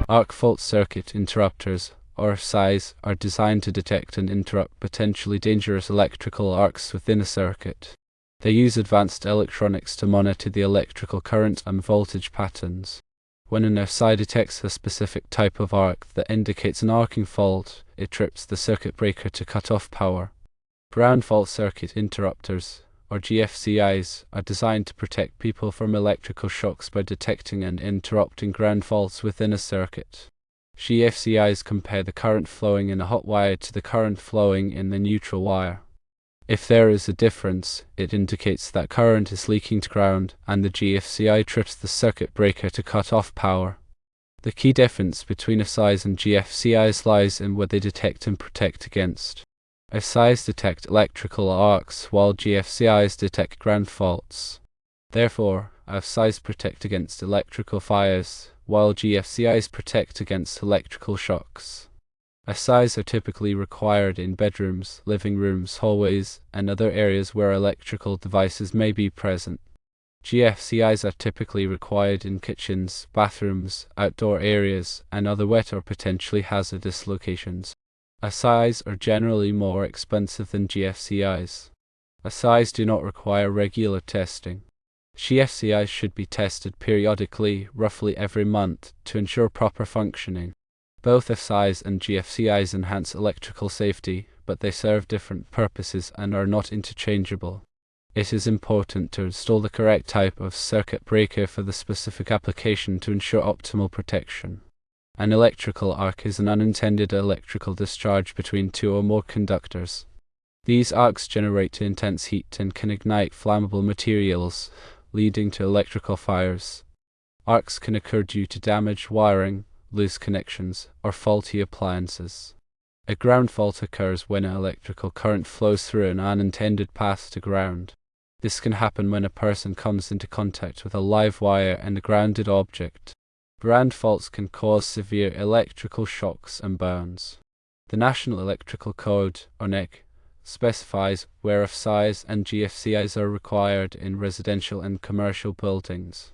Arc fault circuit interrupters, or AFCIs, are designed to detect and interrupt potentially dangerous electrical arcs within a circuit. They use advanced electronics to monitor the electrical current and voltage patterns. When an AFCI detects a specific type of arc that indicates an arcing fault, it trips the circuit breaker to cut off power. Ground fault circuit interrupters, or GFCIs, are designed to protect people from electrical shocks by detecting and interrupting ground faults within a circuit. GFCIs compare the current flowing in a hot wire to the current flowing in the neutral wire. If there is a difference, it indicates that current is leaking to ground, and the GFCI trips the circuit breaker to cut off power. The key difference between AFCIs and GFCIs lies in what they detect and protect against. AFCIs detect electrical arcs, while GFCIs detect ground faults. Therefore, AFCIs protect against electrical fires, while GFCIs protect against electrical shocks. AFCIs are typically required in bedrooms, living rooms, hallways, and other areas where electrical devices may be present. GFCIs are typically required in kitchens, bathrooms, outdoor areas, and other wet or potentially hazardous locations. AFCIs are generally more expensive than GFCIs. AFCIs do not require regular testing. GFCIs should be tested periodically, roughly every month, to ensure proper functioning. Both AFCIs and GFCIs enhance electrical safety, but they serve different purposes and are not interchangeable. It is important to install the correct type of circuit breaker for the specific application to ensure optimal protection. An electrical arc is an unintended electrical discharge between two or more conductors. These arcs generate intense heat and can ignite flammable materials, leading to electrical fires. Arcs can occur due to damaged wiring, loose connections, or faulty appliances. A ground fault occurs when an electrical current flows through an unintended path to ground. This can happen when a person comes into contact with a live wire and a grounded object. Ground faults can cause severe electrical shocks and burns. The National Electrical Code, or NEC, specifies where AFCIs and GFCIs are required in residential and commercial buildings.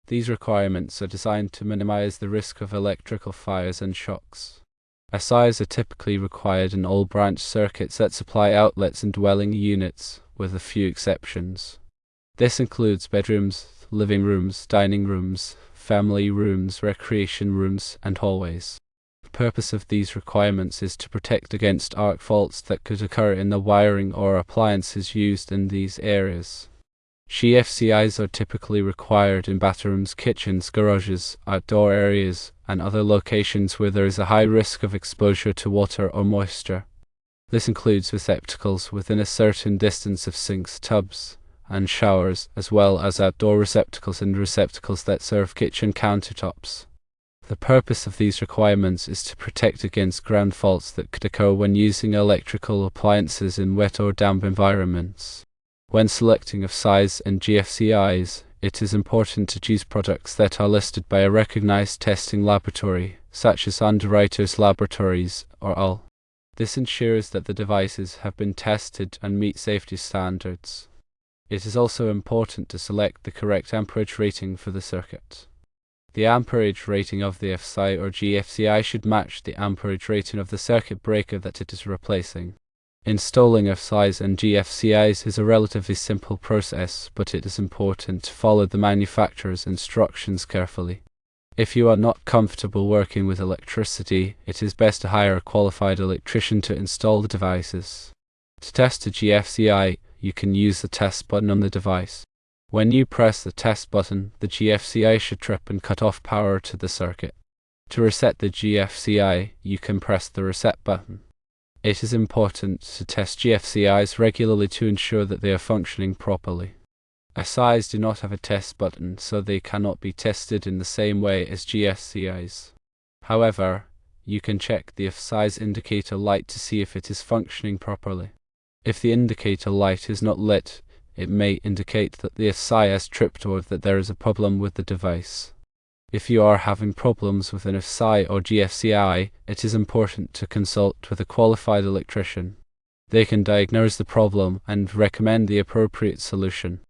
These requirements are designed to minimize the risk of electrical fires and shocks. AFCIs are typically required in all branch circuits that supply outlets and dwelling units, with a few exceptions. This includes bedrooms, living rooms, dining rooms, family rooms, recreation rooms, and hallways. The purpose of these requirements is to protect against arc faults that could occur in the wiring or appliances used in these areas. GFCIs are typically required in bathrooms, kitchens, garages, outdoor areas, and other locations where there is a high risk of exposure to water or moisture. This includes receptacles within a certain distance of sinks, tubs, and showers, as well as outdoor receptacles and receptacles that serve kitchen countertops. The purpose of these requirements is to protect against ground faults that could occur when using electrical appliances in wet or damp environments. When selecting AFCIs and GFCIs, it is important to choose products that are listed by a recognized testing laboratory, such as Underwriters Laboratories or UL. This ensures that the devices have been tested and meet safety standards. It is also important to select the correct amperage rating for the circuit. The amperage rating of the AFCI or GFCI should match the amperage rating of the circuit breaker that it is replacing. Installing AFCIs and GFCIs is a relatively simple process, but it is important to follow the manufacturer's instructions carefully. If you are not comfortable working with electricity, it is best to hire a qualified electrician to install the devices. To test a GFCI, you can use the test button on the device. When you press the test button, the GFCI should trip and cut off power to the circuit. To reset the GFCI, you can press the reset button. It is important to test GFCIs regularly to ensure that they are functioning properly. AFCIs do not have a test button, so they cannot be tested in the same way as GFCIs. However, you can check the AFCI's indicator light to see if it is functioning properly. If the indicator light is not lit, it may indicate that the AFCI has tripped or that there is a problem with the device. If you are having problems with an AFCI or GFCI, it is important to consult with a qualified electrician. They can diagnose the problem and recommend the appropriate solution.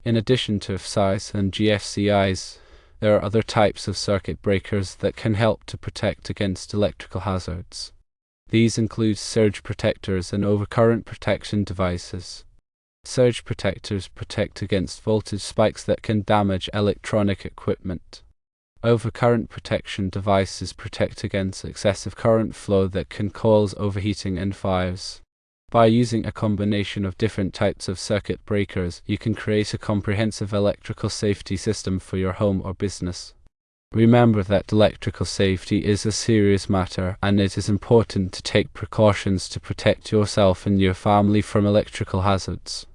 In addition to AFCIs and GFCIs, There are other types of circuit breakers that can help to protect against electrical hazards. These include surge protectors and overcurrent protection devices. Surge protectors protect against voltage spikes that can damage electronic equipment. Overcurrent protection devices protect against excessive current flow that can cause overheating and fires. By using a combination of different types of circuit breakers, you can create a comprehensive electrical safety system for your home or business. Remember that electrical safety is a serious matter, and it is important to take precautions to protect yourself and your family from electrical hazards.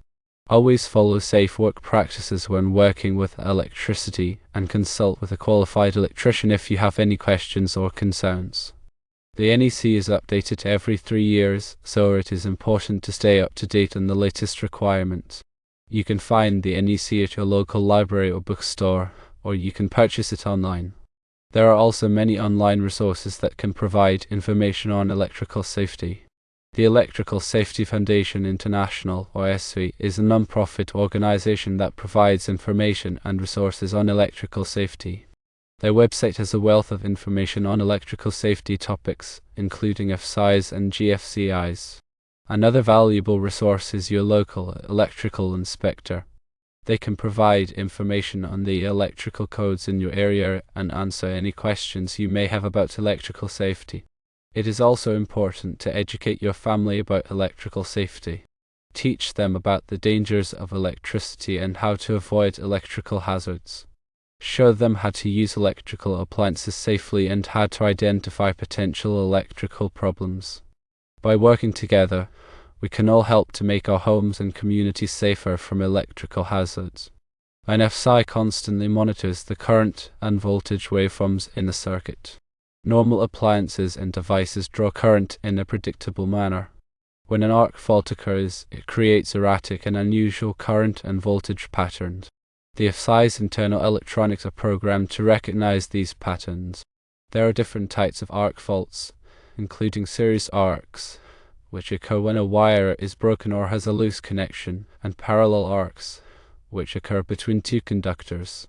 Always follow safe work practices when working with electricity, and consult with a qualified electrician if you have any questions or concerns. The NEC is updated every 3 years, so it is important to stay up to date on the latest requirements. You can find the NEC at your local library or bookstore, or you can purchase it online. There are also many online resources that can provide information on electrical safety. The Electrical Safety Foundation International, or AFCI, is a non-profit organization that provides information and resources on electrical safety. Their website has a wealth of information on electrical safety topics, including AFCIs and GFCIs. Another valuable resource is your local electrical inspector. They can provide information on the electrical codes in your area and answer any questions you may have about electrical safety. It is also important to educate your family about electrical safety. Teach them about the dangers of electricity and how to avoid electrical hazards. Show them how to use electrical appliances safely and how to identify potential electrical problems. By working together, we can all help to make our homes and communities safer from electrical hazards. An AFCI constantly monitors the current and voltage waveforms in the circuit. Normal appliances and devices draw current in a predictable manner. When an arc fault occurs, it creates erratic and unusual current and voltage patterns. The AFCI's internal electronics are programmed to recognize these patterns. There are different types of arc faults, including series arcs, which occur when a wire is broken or has a loose connection, and parallel arcs, which occur between two conductors.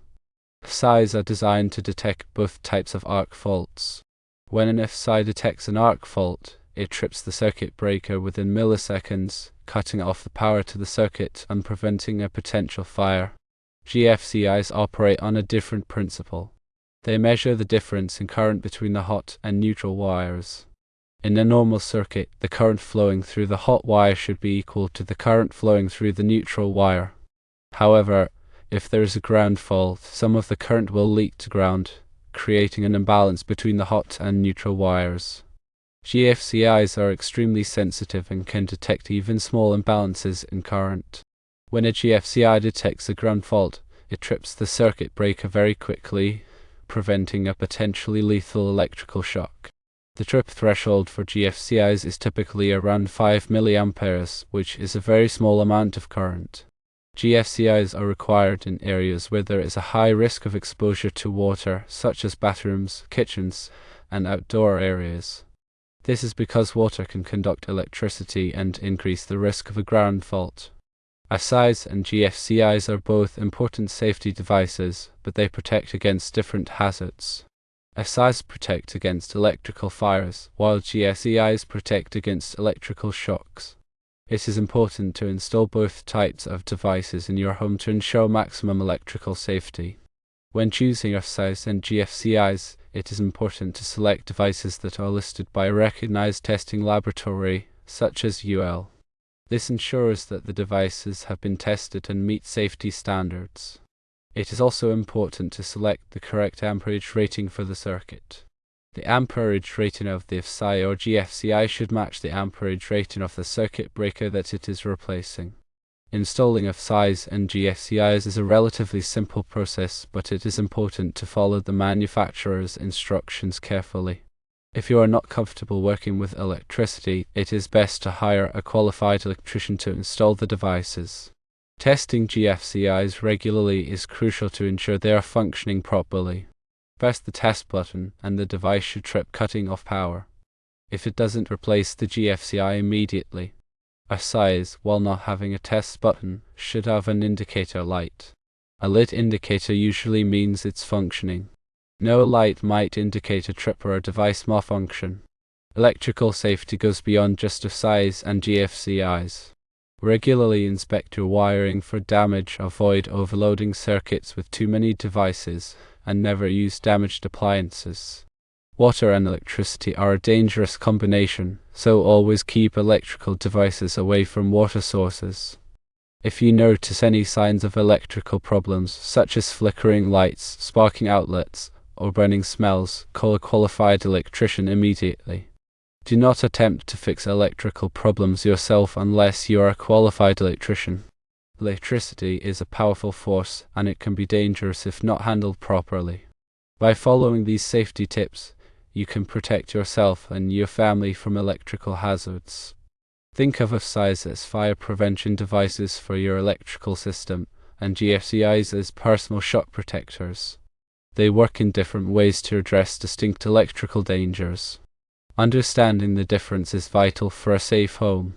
AFCIs are designed to detect both types of arc faults. When an AFCI detects an arc fault, it trips the circuit breaker within milliseconds, cutting off the power to the circuit and preventing a potential fire. GFCIs operate on a different principle. They measure the difference in current between the hot and neutral wires. In a normal circuit, the current flowing through the hot wire should be equal to the current flowing through the neutral wire. However, if there is a ground fault, some of the current will leak to ground, creating an imbalance between the hot and neutral wires. GFCIs are extremely sensitive and can detect even small imbalances in current. When a GFCI detects a ground fault, it trips the circuit breaker very quickly, preventing a potentially lethal electrical shock. The trip threshold for GFCIs is typically around 5 milliamperes, which is a very small amount of current. GFCIs are required in areas where there is a high risk of exposure to water, such as bathrooms, kitchens, and outdoor areas. This is because water can conduct electricity and increase the risk of a ground fault. AFCIs and GFCIs are both important safety devices, but they protect against different hazards. AFCIs protect against electrical fires, while GFCIs protect against electrical shocks. It is important to install both types of devices in your home to ensure maximum electrical safety. When choosing AFCIs and GFCIs, it is important to select devices that are listed by a recognized testing laboratory, such as UL. This ensures that the devices have been tested and meet safety standards. It is also important to select the correct amperage rating for the circuit. The amperage rating of the AFCI or GFCI should match the amperage rating of the circuit breaker that it is replacing. Installing AFCIs and GFCIs is a relatively simple process, but it is important to follow the manufacturer's instructions carefully. If you are not comfortable working with electricity, it is best to hire a qualified electrician to install the devices. Testing GFCIs regularly is crucial to ensure they are functioning properly. Press the test button and the device should trip, cutting off power. If it doesn't, replace the GFCI immediately. AFCIs, while not having a test button, should have an indicator light. A lit indicator usually means it's functioning. No light might indicate a trip or a device malfunction. Electrical safety goes beyond just AFCIs and GFCIs. Regularly inspect your wiring for damage, avoid overloading circuits with too many devices, and never use damaged appliances. Water and electricity are a dangerous combination, so always keep electrical devices away from water sources. If you notice any signs of electrical problems, such as flickering lights, sparking outlets, or burning smells, call a qualified electrician immediately. Do not attempt to fix electrical problems yourself unless you are a qualified electrician. Electricity is a powerful force, and it can be dangerous if not handled properly. By following these safety tips, you can protect yourself and your family from electrical hazards. Think of AFCIs as fire prevention devices for your electrical system, and GFCIs as personal shock protectors. They work in different ways to address distinct electrical dangers. Understanding the difference is vital for a safe home.